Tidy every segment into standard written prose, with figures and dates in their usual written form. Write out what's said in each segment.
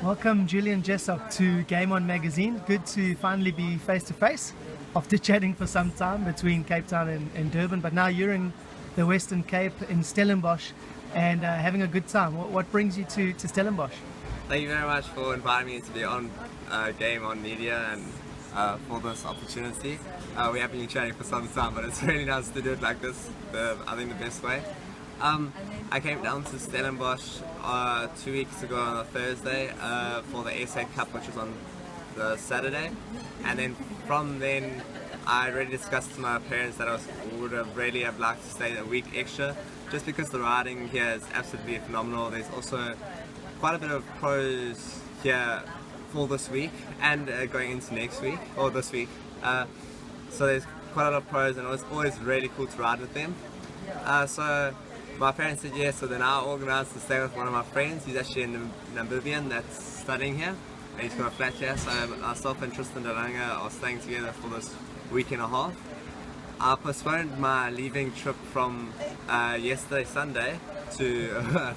Welcome Julian Jessop to Game On Magazine. Good to finally be face to face after chatting for some time between Cape Town and Durban, but now you're in the Western Cape in Stellenbosch and having a good time. What brings you to Stellenbosch? Thank you very much for inviting me to be on Game On Media and for this opportunity. We have been chatting for some time, but it's really nice to do it like this, I think the best way. I came down to Stellenbosch 2 weeks ago on a Thursday for the SA Cup, which was on the Saturday, and then from then I already discussed to my parents that I would have really liked to stay a week extra, just because the riding here is absolutely phenomenal. There's also quite a bit of pros here for this week and going into next week, or this week. So there's quite a lot of pros and it was always really cool to ride with them. So my parents said yes, so then I organised to stay with one of my friends. He's actually a Namibian that's studying here, and he's got a flat here, so myself and Tristan Delanga are staying together for this week and a half. I postponed my leaving trip from yesterday Sunday to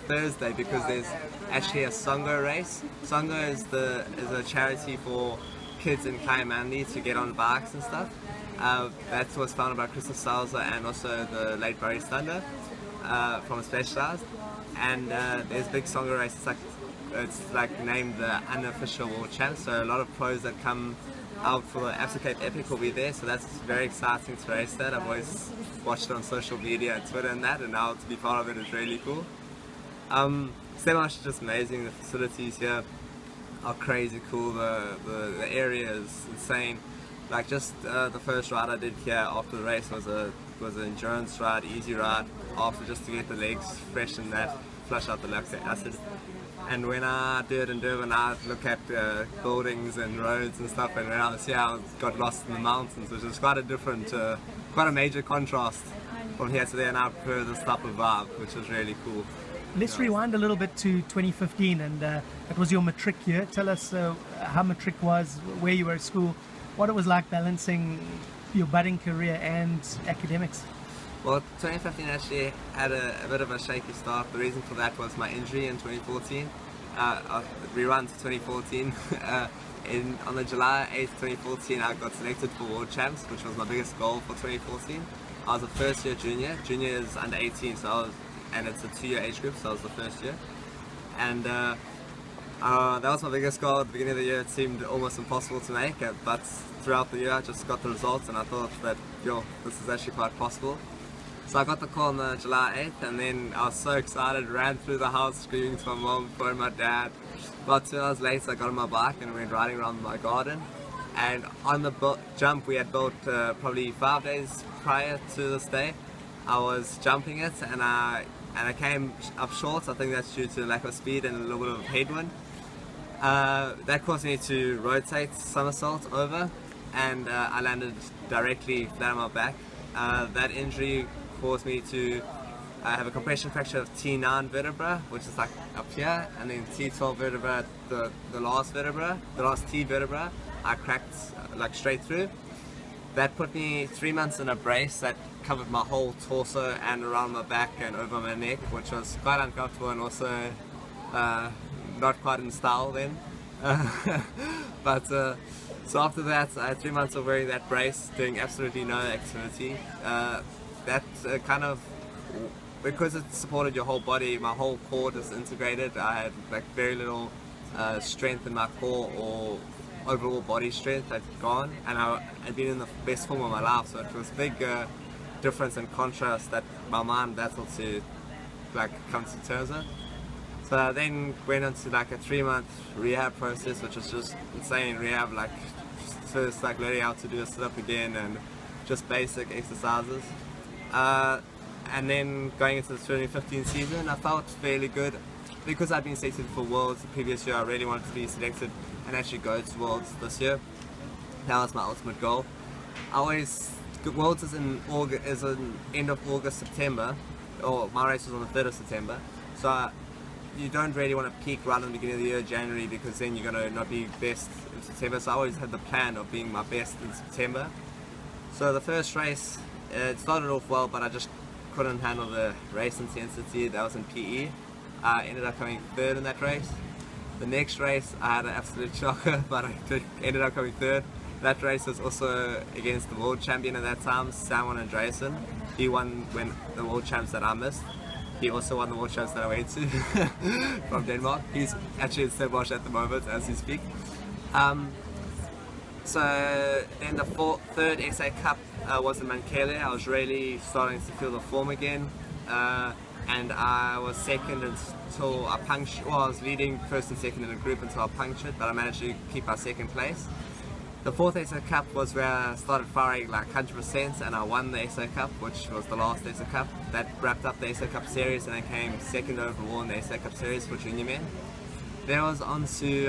Thursday because there's actually a Songo race. Songo is a charity for kids in Kayamandi to get on bikes and stuff. That was founded by Christoph Salzer and also the late Barry Stander from Specialized. And there's a big Songo race. It's like named the unofficial world champ. So a lot of pros that come out for the Absa Cape Epic will be there. So that's very exciting to race that. I've always watched it on social media and Twitter and that, and now to be part of it is really cool. Stellenbosch is just amazing. The facilities here are crazy cool. The area is insane. Like just the first ride I did here after the race was an endurance ride, easy ride, after just to get the legs fresh and that, flush out the lactic acid. And when I do it in Durban, I look at buildings and roads and stuff, and when I was here I got lost in the mountains, which is quite a different, quite a major contrast from here to there, and I prefer this type of vibe, which is really cool. Let's rewind a little bit to 2015, and it was your matric year. Tell us how matric was, where you were at school, what it was like balancing your budding career and academics. Well, 2015 actually had a bit of a shaky start. The reason for that was my injury in 2014. Rerun to 2014. On the July 8th, 2014, I got selected for World Champs, which was my biggest goal for 2014. I was a first year junior. Junior is under 18, and it's a 2-year age group, so I was the first year. And that was my biggest goal. At the beginning of the year it seemed almost impossible to make it, but throughout the year I just got the results and I thought that, this is actually quite possible. So I got the call on July 8th, and then I was so excited, ran through the house screaming to my mom, phoned my dad. About 2 hours later I got on my bike and went riding around my garden. And on the jump we had built probably 5 days prior to this day, I was jumping it and I came up short. I think that's due to lack of speed and a little bit of headwind. That caused me to rotate somersault over, and I landed directly flat on my back. That injury caused me to have a compression fracture of T9 vertebra, which is like up here, and then T12 vertebra, the last T vertebra, I cracked like straight through. That put me 3 months in a brace that covered my whole torso and around my back and over my neck, which was quite uncomfortable and also not quite in style then. But so after that, I had 3 months of wearing that brace, doing absolutely no activity. That kind of, because it supported your whole body, my whole core disintegrated. I had like very little strength in my core or overall body strength had gone, and I had been in the best form of my life, so it was a big difference and contrast that my mind battled to like come to terms with. So I then went into like a 3-month rehab process, which was just insane rehab, like first like learning how to do a sit-up again and just basic exercises. And then going into the 2015 season, I felt fairly good. Because I'd been selected for Worlds the previous year, I really wanted to be selected and actually go to Worlds this year. That was my ultimate goal. Worlds is in end of August, September, or my race was on the 3rd of September. So you don't really want to peak right in the beginning of the year, January, because then you're going to not be best in September. So I always had the plan of being my best in September. So the first race, it started off well, but I just couldn't handle the race intensity. That was in PE. I ended up coming 3rd in that race. The next race I had an absolute shocker, but I ended up coming third. That race was also against the world champion at that time, Simon Andreasen. He won when the world champs that I missed. He also won the world champs that I went to from Denmark. He's actually in Stellenbosch at the moment as we speak. So then the third SA Cup was in Mankele. I was really starting to feel the form again. And I was second until I punctured. Well, I was leading first and second in the group until I punctured, but I managed to keep our second place. The fourth SA Cup was where I started firing like 100% and I won the SA Cup, which was the last SA Cup. That wrapped up the SA Cup series and I came second overall in the SA Cup series for junior men. Then I was on to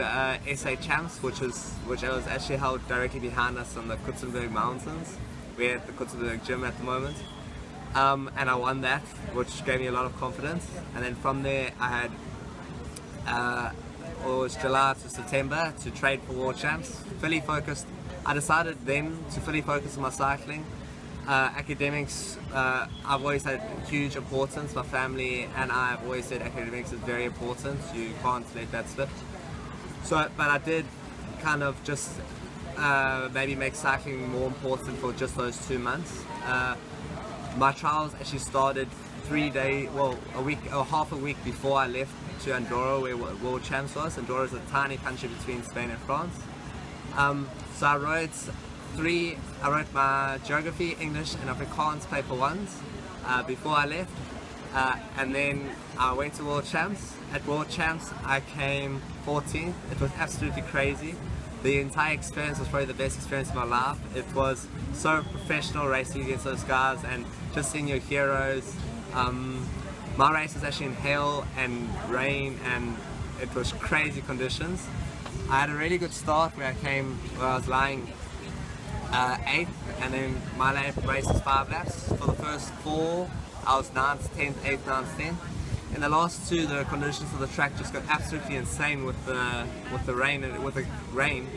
SA Champs, which was actually held directly behind us on the Kutsenberg Mountains. We're at the Kutsenberg gym at the moment. And I won that, which gave me a lot of confidence. And then from there I had it was July to September to train for World Champs. Fully focused. I decided then to fully focus on my cycling. Academics, I've always had huge importance. My family and I have always said academics is very important. You can't let that slip. So, but I did kind of just maybe make cycling more important for just those 2 months. My trials actually started half a week before I left to Andorra, where World Champs was. Andorra is a tiny country between Spain and France. So I wrote my geography, English and Afrikaans paper ones before I left. And then I went to World Champs. At World Champs I came 14th. It was absolutely crazy. The entire experience was probably the best experience of my life. It was so professional racing against those guys and just seeing your heroes. My race was actually in hail and rain and it was crazy conditions. I had a really good start where I was lying 8th, and then my race was 5 laps. For the first 4 I was 9th, 10th, 8th, 9th, 10th. In the last 2 the conditions of the track just got absolutely insane with the rain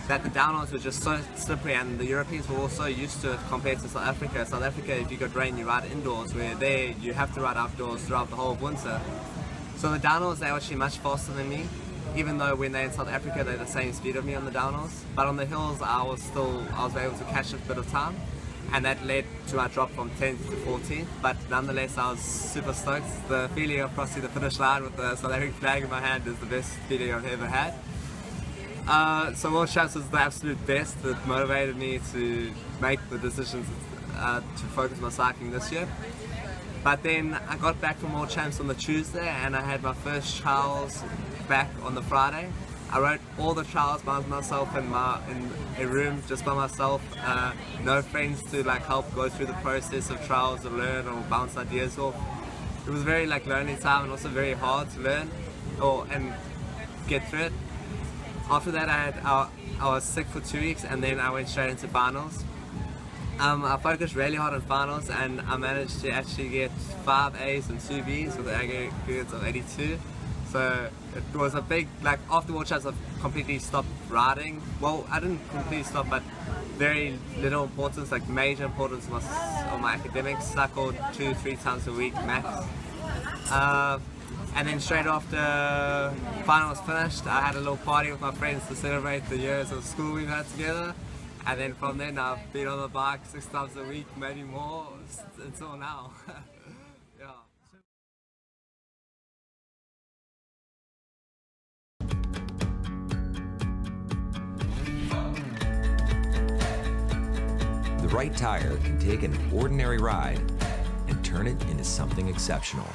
that the downhills were just so slippery, and the Europeans were also used to it compared to South Africa. South Africa, if you got rain you ride indoors, where there you have to ride outdoors throughout the whole of winter. So the downhills, they were actually much faster than me, even though when they're in South Africa they're the same speed of me on the downhills. But on the hills I was able to catch a bit of time, and that led to my drop from 10th to 14th. But nonetheless I was super stoked. The feeling of crossing the finish line with the South African flag in my hand is the best feeling I've ever had. So World Champs was the absolute best. It motivated me to make the decisions to focus my cycling this year. But then I got back from World Champs on the Tuesday and I had my first trials back on the Friday. I wrote all the trials by myself in a room just by myself. No friends to like help go through the process of trials or learn or bounce ideas off. It was very like learning time and also very hard to learn and get through it. After that I was sick for 2 weeks and then I went straight into finals. I focused really hard on finals and I managed to actually get 5 A's and 2 B's with the aggregates of 82. So it was a big, like after World Champs I completely stopped riding. Well, I didn't completely stop, but very little importance, like major importance on my academics. Cycled 2-3 times a week max. And then straight after finals finished, I had a little party with my friends to celebrate the years of school we've had together. And then from then I've been on the bike 6 times a week, maybe more, until now. Yeah. The right tire can take an ordinary ride and turn it into something exceptional.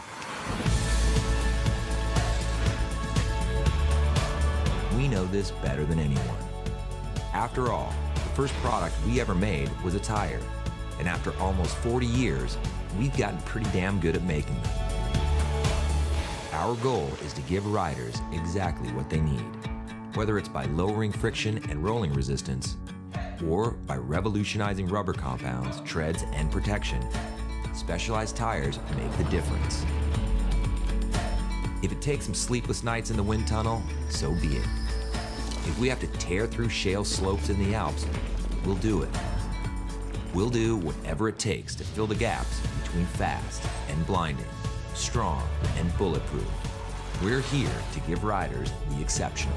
We know this better than anyone. After all, the first product we ever made was a tire, and after almost 40 years, we've gotten pretty damn good at making them. Our goal is to give riders exactly what they need, whether it's by lowering friction and rolling resistance, or by revolutionizing rubber compounds, treads, and protection. Specialized tires make the difference. If it takes some sleepless nights in the wind tunnel, so be it. If we have to tear through shale slopes in the Alps, we'll do it. We'll do whatever it takes to fill the gaps between fast and blinding, strong and bulletproof. We're here to give riders the exceptional.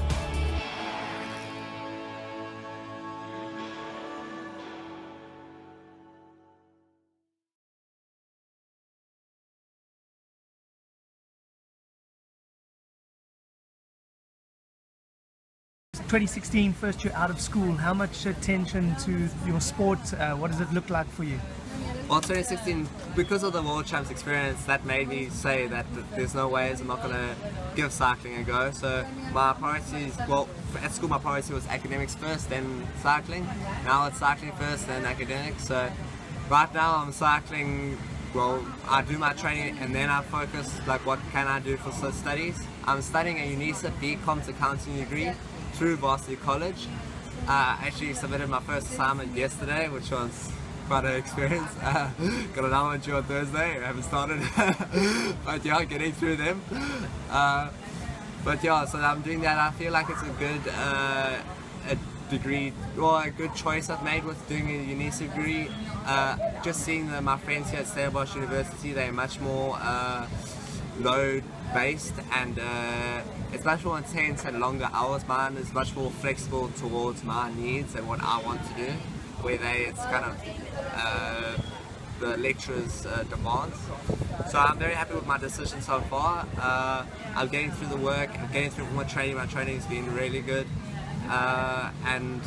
...2016, first year out of school. How much attention to your sport? What does it look like for you? Well, 2016, because of the World Champs experience, that made me say that there's no ways I'm not going to give cycling a go. So my priorities, well, at school my priority was academics first, then cycling. Now it's cycling first, then academics. So right now I'm cycling, well, I do my training and then I focus, like, what can I do for studies. I'm studying a UNISA BCom accounting degree through Clifton College. I actually submitted my first assignment yesterday, which was quite an experience. Got another one due on Thursday. I haven't started, but yeah, getting through them. But yeah, so I'm doing that. I feel like it's a good a degree, or a good choice I've made with doing a UNISA degree. Just seeing my friends here at Stellenbosch University, they're much more load based and it's much more intense and longer hours. Mine is much more flexible towards my needs and what I want to do, where it's kind of the lecturer's demands. So I'm very happy with my decision so far. I'm getting through the work, I'm getting through my training has been really good, and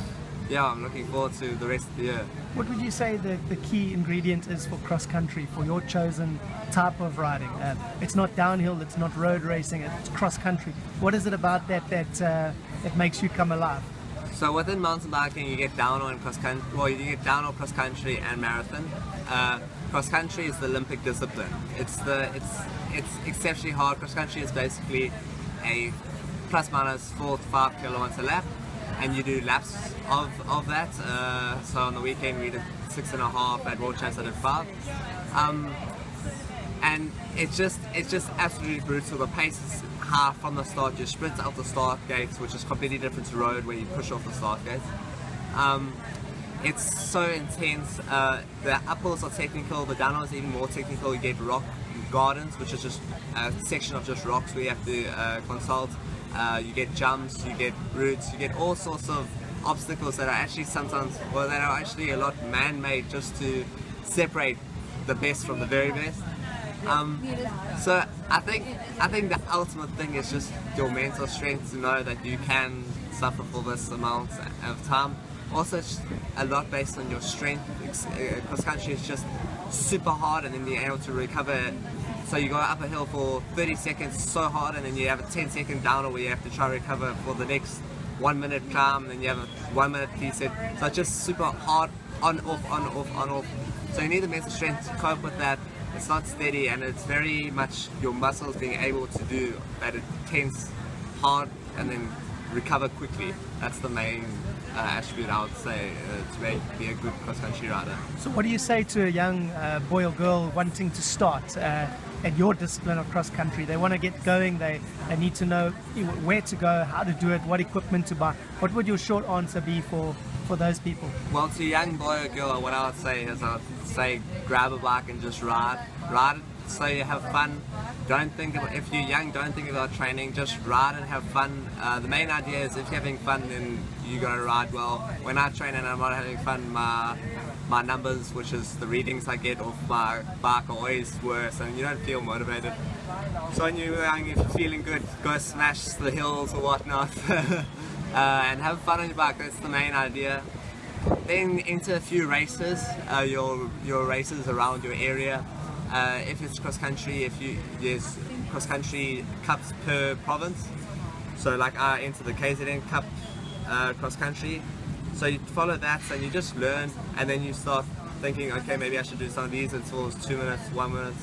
yeah, I'm looking forward to the rest of the year. What would you say the key ingredient is for cross country, for your chosen type of riding? It's not downhill, it's not road racing, it's cross country. What is it about that makes you come alive? So within mountain biking, you get downhill and cross country. Well, you get downhill, cross country, and marathon. Cross country is the Olympic discipline. It's exceptionally hard. Cross country is basically a plus minus 4 to 5 kilometers a lap, and you do laps of that. So on the weekend we did 6.5. At World Champs I did 5. And it's just absolutely brutal. The pace is high from the start. You sprint out the start gates, which is completely different to road where you push off the start gates. It's so intense. The uphills are technical, the downhills are even more technical. You get rock gardens, which is just a section of just rocks where you have to consult. You get jumps, you get roots, you get all sorts of obstacles that are actually that are actually a lot man-made, just to separate the best from the very best. So I think the ultimate thing is just your mental strength to know that you can suffer for this amount of time. Also, it's a lot based on your strength. Cross country is just super hard, and then being able to recover. So you go up a hill for 30 seconds so hard, and then you have a 10-second downhill where you have to try to recover for the next 1 minute climb, and then you have a 1 minute reset. So it's just super hard, on off, on off, on off. So you need the mental strength to cope with that. It's not steady, and it's very much your muscles being able to do that intense, hard, and then recover quickly. That's the main attribute I would say to be a good cross-country rider. So what do you say to a young boy or girl wanting to start at your discipline of cross-country? They want to get going, they need to know where to go, how to do it, what equipment to buy. What would your short answer be for those people? Well, to a young boy or girl, what I would say is grab a bike and just ride it so you have fun. Don't think about, if you're young, don't think about training, just ride and have fun. The main idea is if you're having fun, then you gotta ride well. When I train and I'm not having fun, my numbers, which is the readings I get off my bike, are always worse, and you don't feel motivated. So when you're young, if you're feeling good, go smash the hills or whatnot and have fun on your bike. That's the main idea. Then into a few races, your races around your area. If it's cross country, there's cross country cups per province. So like I enter the KZN Cup cross country. So you follow that and you just learn, and then you start thinking, okay, maybe I should do some of these until it's 2 minutes, 1 minute.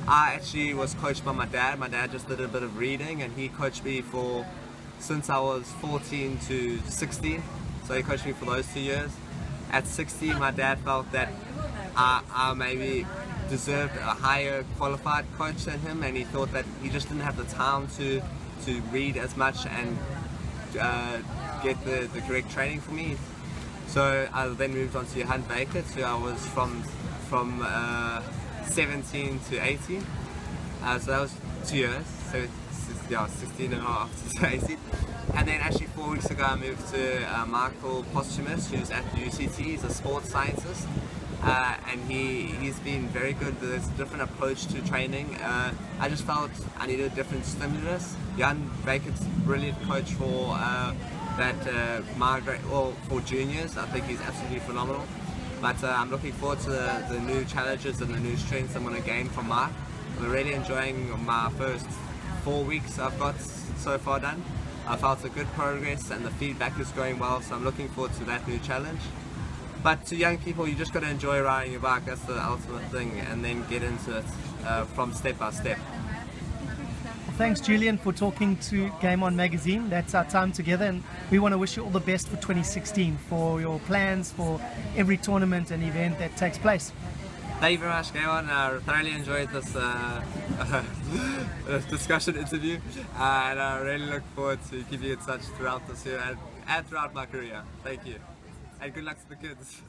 I actually was coached by my dad. My dad just did a bit of reading, and he coached me since I was 14 to 16. So he coached me for those 2 years. At 16, my dad felt that I maybe deserved a higher qualified coach than him, and he thought that he just didn't have the time to read as much and get the correct training for me. So I then moved on to Hunt Baker, so I was from 17 to 18. So that was 2 years. So 16 and a half to 18. And then actually 4 weeks ago I moved to Michael Posthumus, who's at UCT. He's a sports scientist. And he's been very good. There's a different approach to training. I just felt I needed a different stimulus. Jan Baker's brilliant coach for for juniors. I think he's absolutely phenomenal. But I'm looking forward to the new challenges and the new strengths I'm going to gain from Mark. I'm really enjoying my first 4 weeks I've got so far done. I felt a good progress and the feedback is going well, so I'm looking forward to that new challenge. But to young people, you just got to enjoy riding your bike. That's the ultimate thing, and then get into it from step by step. Well, thanks, Julian, for talking to Game On Magazine. That's our time together, and we want to wish you all the best for 2016, for your plans, for every tournament and event that takes place. Thank you very much, Game On. I thoroughly enjoyed this discussion interview, and I really look forward to keeping in touch throughout this year and throughout my career. Thank you. And good luck to the kids.